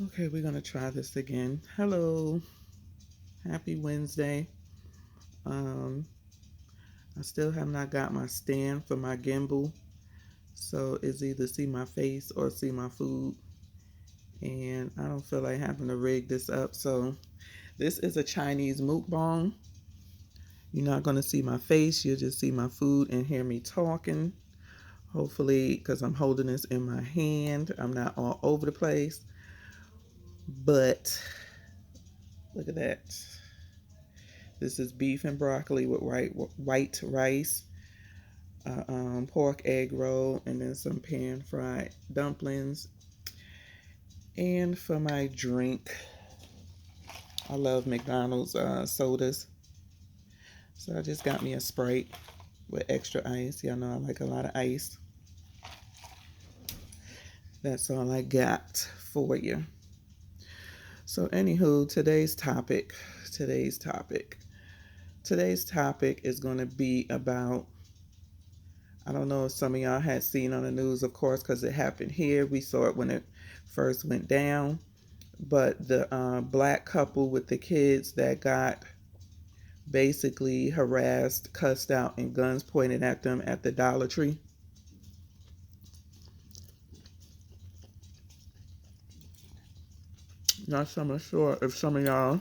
Okay, we're gonna try this again. Hello, happy Wednesday. Um, I still have not got my stand for my gimbal, so it's either see my face or see my food, and I don't feel like having to rig this up. So this is a Chinese mukbang. You're not gonna see my face; you'll just see my food and hear me talking. Hopefully, because I'm holding this in my hand, I'm not all over the place. But look at that. This is beef and broccoli with white rice, pork egg roll, and then some pan fried dumplings. And for my drink, I love McDonald's sodas. So I just got me a Sprite with extra ice. Y'all know I like a lot of ice. That's all I got for you. So, anywho, today's topic. Today's topic is going to be about, I don't know if some of y'all had seen on the news, of course, because it happened here. We saw it when it first went down. But the black couple with the kids that got basically harassed, cussed out, and guns pointed at them at the Dollar Tree. Not so much sure if some of y'all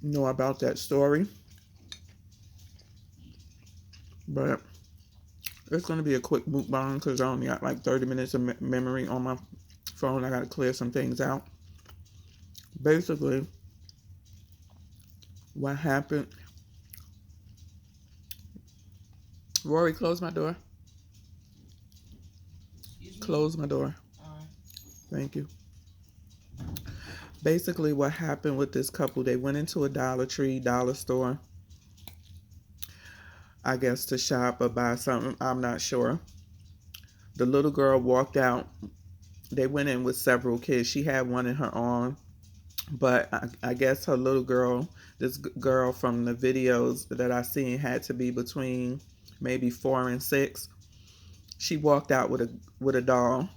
know about that story, but it's going to be a quick mukbang because I only got like 30 minutes of memory on my phone. I got to clear some things out. Basically, what happened, Rory, close my door. Close my door. Thank you. Basically, what happened with this couple, they went into a Dollar Tree, dollar store, I guess to shop or buy something. I'm not sure. The little girl walked out. They went in with several kids. She had one in her arm, but I guess her little girl, this girl from the videos that I seen, had to be between maybe 4 and 6. She walked out with a doll.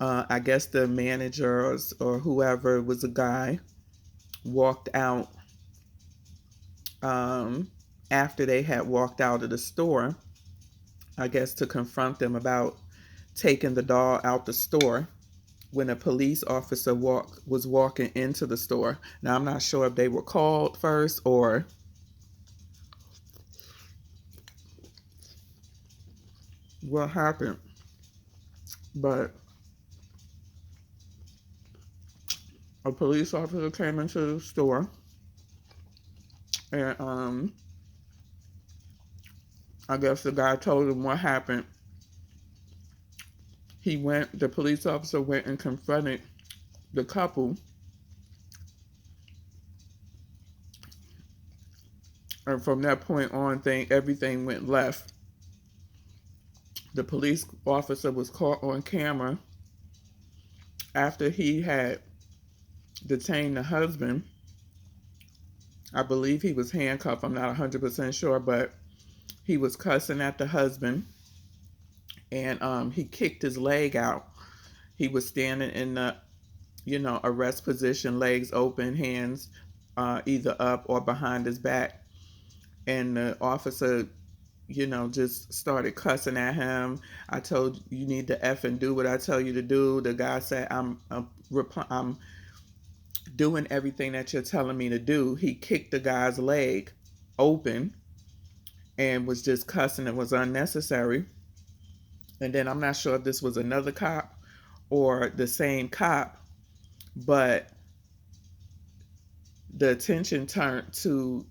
I guess the manager or whoever was a guy walked out after they had walked out of the store, I guess to confront them about taking the doll out the store when a police officer was walking into the store. Now I'm not sure if they were called first or what happened, but a police officer came into the store and I guess the guy told him what happened. The police officer went and confronted the couple, and from that point on, everything went left. The police officer was caught on camera after he had detained the husband. I believe he was handcuffed. I'm not 100% sure, but he was cussing at the husband, and he kicked his leg out. He was standing in the, arrest position, legs open, hands either up or behind his back. And the officer, just started cussing at him. I told you need to F and do what I tell you to do. The guy said, I'm doing everything that you're telling me to do. He kicked the guy's leg open and was just cussing. It was unnecessary. And then I'm not sure if this was another cop or the same cop, but the attention turned to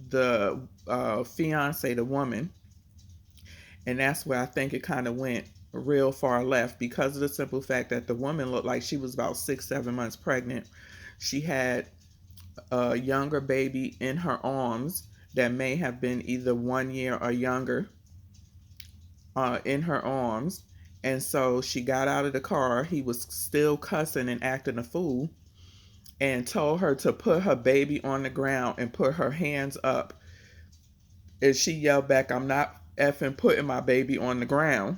the fiance, the woman, and that's where I think it kind of went real far left because of the simple fact that the woman looked like she was about 6, 7 months pregnant. She had a younger baby in her arms that may have been either 1 year or younger in her arms. And so she got out of the car. He was still cussing and acting a fool and told her to put her baby on the ground and put her hands up. And she yelled back, I'm not effing putting my baby on the ground.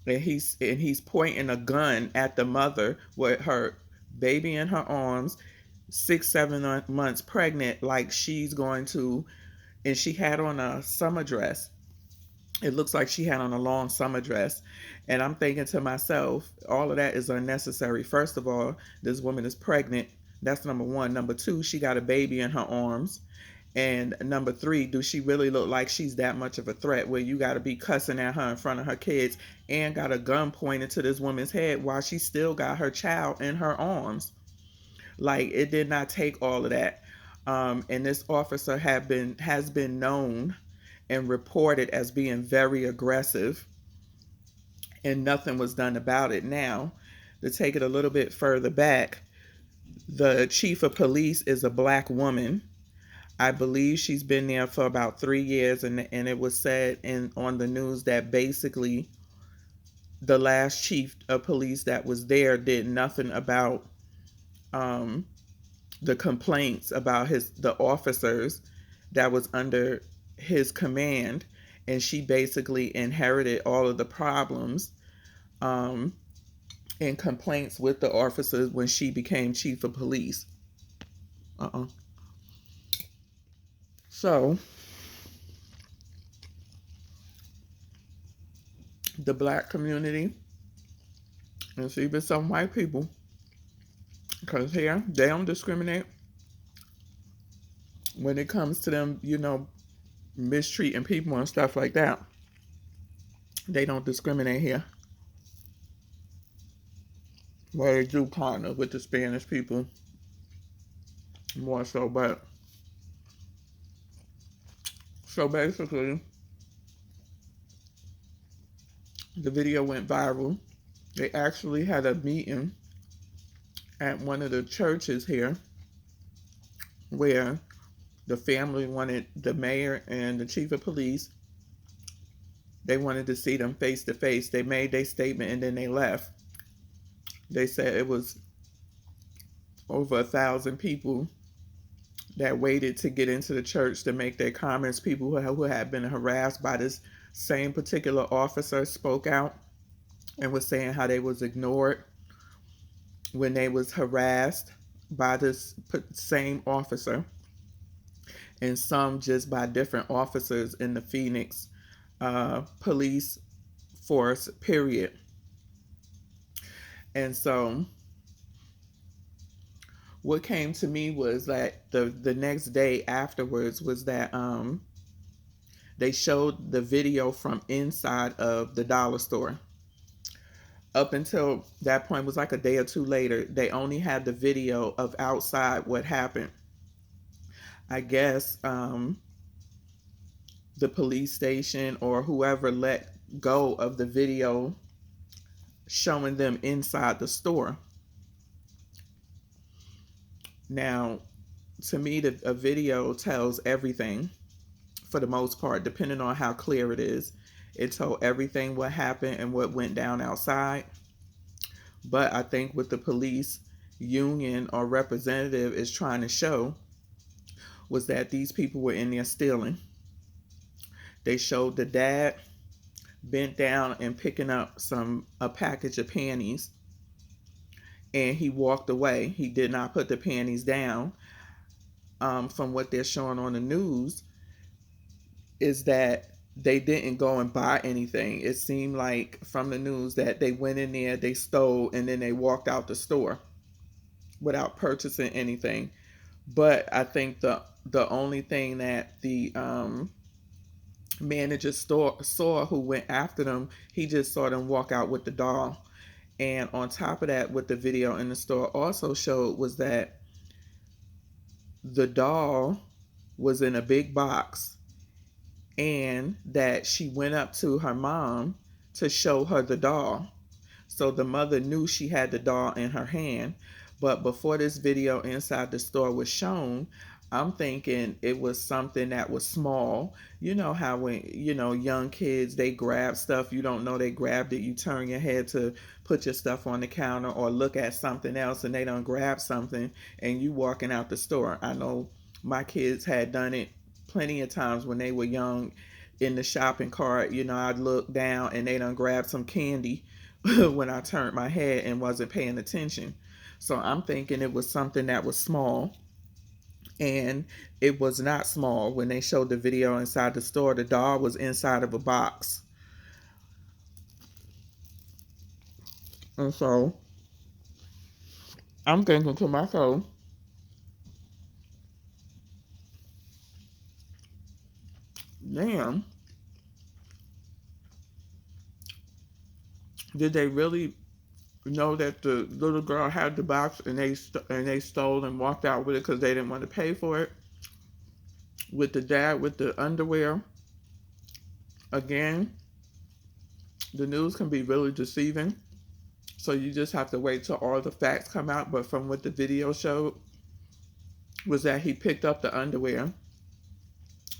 and he's pointing a gun at the mother with her baby in her arms, 6 7 months pregnant, like she's going to. And she had on a summer dress. It looks like she had on a long summer dress. And I'm thinking to myself, all of that is unnecessary. First of all, this woman is pregnant. That's number one. Number two, she got a baby in her arms. And number three, do she really look like she's that much of a threat where you got to be cussing at her in front of her kids and got a gun pointed to this woman's head while she still got her child in her arms? Like, it did not take all of that. And this officer has been known and reported as being very aggressive, and nothing was done about it. Now, to take it a little bit further back, the chief of police is a black woman. I believe she's been there for about 3 years, and it was said on the news that basically the last chief of police that was there did nothing about um, the complaints about the officers that was under his command, and she basically inherited all of the problems um, and complaints with the officers when she became chief of police. So the black community, and it's even some white people, because here they don't discriminate when it comes to them, mistreating people and stuff like that. They don't discriminate here. Well, they do kind of with the Spanish people more so, but so basically the video went viral. They actually had a meeting at one of the churches here where the family wanted the mayor and the chief of police. They wanted to see them face to face. They made their statement and then they left. They said it was over 1,000 people that waited to get into the church to make their comments. People who had been harassed by this same particular officer spoke out and was saying how they was ignored when they was harassed by this same officer, and some just by different officers in the Phoenix police force, period. And so what came to me was that the next day afterwards was that they showed the video from inside of the dollar store. Up until that point, was like a day or two later, they only had the video of outside what happened. I guess the police station or whoever let go of the video showing them inside the store. Now, to me, a video tells everything for the most part, depending on how clear it is. It told everything what happened and what went down outside. But I think what the police union or representative is trying to show was that these people were in there stealing. They showed the dad bent down and picking up a package of panties, and he walked away. He did not put the panties down. From what they're showing on the news is that they didn't go and buy anything. It seemed like from the news that they went in there, they stole, and then they walked out the store without purchasing anything. But I think the only thing that the manager saw who went after them, he just saw them walk out with the doll. And on top of that, what the video in the store also showed was that the doll was in a big box, and that she went up to her mom to show her the doll. So the mother knew she had the doll in her hand. But before this video inside the store was shown, I'm thinking it was something that was small. You know how when, young kids, they grab stuff, you don't know they grabbed it. You turn your head to put your stuff on the counter or look at something else and they done grab something and you walking out the store. I know my kids had done it plenty of times when they were young. in the shopping cart, I'd look down and they done grabbed some candy when I turned my head and wasn't paying attention. So I'm thinking it was something that was small, and it was not small. When they showed the video inside the store, the doll was inside of a box. And so I'm thinking to myself, damn, did they really know that the little girl had the box, and they stole and walked out with it because they didn't want to pay for it? With the dad with the underwear, again, the news can be really deceiving. So you just have to wait till all the facts come out. But from what the video showed, was that he picked up the underwear,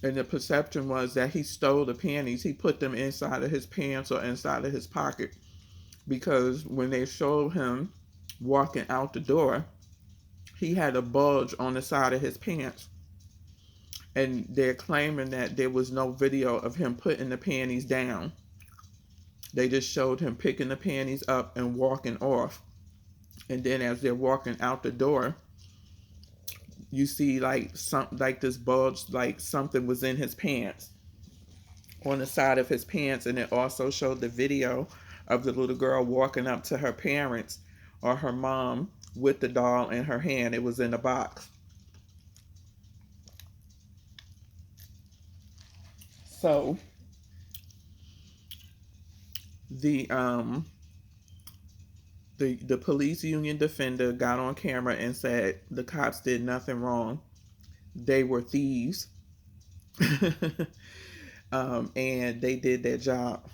and the perception was that he stole the panties. He put them inside of his pants or inside of his pocket, because when they showed him walking out the door, he had a bulge on the side of his pants. And they're claiming that there was no video of him putting the panties down. They just showed him picking the panties up and walking off. And then as they're walking out the door, you see like this bulge, like something was in his pants, on the side of his pants. And it also showed the video of the little girl walking up to her parents or her mom with the doll in her hand. It was in a box. So the police union defender got on camera and said the cops did nothing wrong. They were thieves. And they did their job.